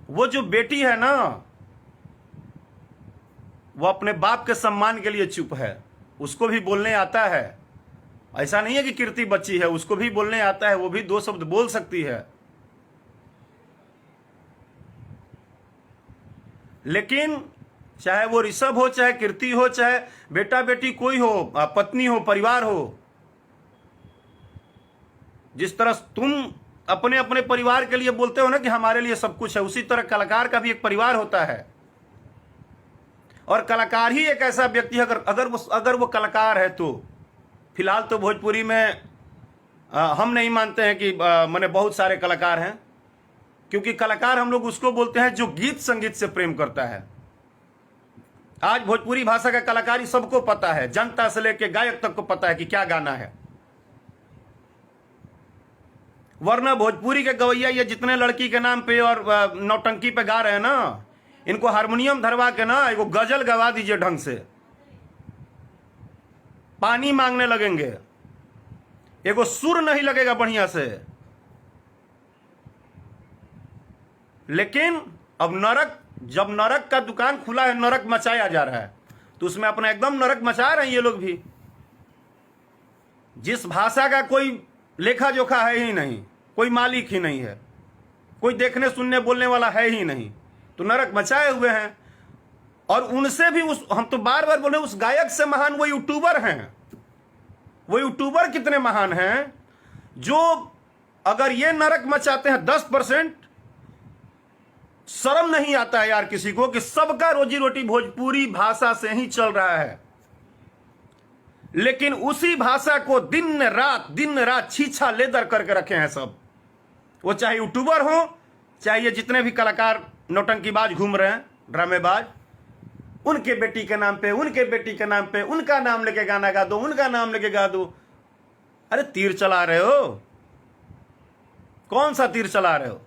वो जो बेटी है ना, वो अपने बाप के सम्मान के लिए चुप है, उसको भी बोलने आता है। ऐसा नहीं है कि कीर्ति बच्ची है, उसको भी बोलने आता है, वो भी दो शब्द बोल सकती है। लेकिन चाहे वो ऋषभ हो, चाहे कीर्ति हो, चाहे बेटा बेटी कोई हो, पत्नी हो, परिवार हो, जिस तरह तुम अपने अपने परिवार के लिए बोलते हो ना कि हमारे लिए सब कुछ है, उसी तरह कलाकार का भी एक परिवार होता है। और कलाकार ही एक ऐसा व्यक्ति है, अगर वो कलाकार है तो फिलहाल तो भोजपुरी में हम नहीं मानते हैं कि माने बहुत सारे कलाकार हैं, क्योंकि कलाकार हम लोग उसको बोलते हैं जो गीत संगीत से प्रेम करता है। आज भोजपुरी भाषा का कलाकारी सबको पता है, जनता से लेकर गायक तक को पता है कि क्या गाना है। वरना भोजपुरी के गवैया ये जितने लड़की के नाम पे और नौटंकी पे गा रहे हैं ना, इनको हारमोनियम धरवा के ना एगो गजल गवा दीजिए ढंग से, पानी मांगने लगेंगे, एगो सुर नहीं लगेगा बढ़िया से। लेकिन अब जब नरक का दुकान खुला है, नरक मचाया जा रहा है, तो उसमें अपना एकदम नरक मचा रहे हैं ये लोग भी। जिस भाषा का कोई लेखा जोखा है ही नहीं, कोई मालिक ही नहीं है, कोई देखने सुनने बोलने वाला है ही नहीं, तो नरक मचाए हुए हैं। और उनसे भी हम तो बार बार बोले, उस गायक से महान वो यूट्यूबर हैं। वो यूट्यूबर कितने महान हैं जो अगर ये नरक मचाते हैं 10%, शर्म नहीं आता है यार किसी को कि सबका रोजी रोटी भोजपुरी भाषा से ही चल रहा है। लेकिन उसी भाषा को दिन रात छीछा लेदर करके रखे हैं सब। वो चाहे यूट्यूबर हो, चाहे ये जितने भी कलाकार नौटंकीबाज घूम रहे हैं, ड्रामेबाज, उनके बेटी के नाम पे, उनके बेटी के नाम पे, उनका नाम लेके गाना गा दो, उनका नाम लेके गा दो। अरे तीर चला रहे हो, कौन सा तीर चला रहे हो?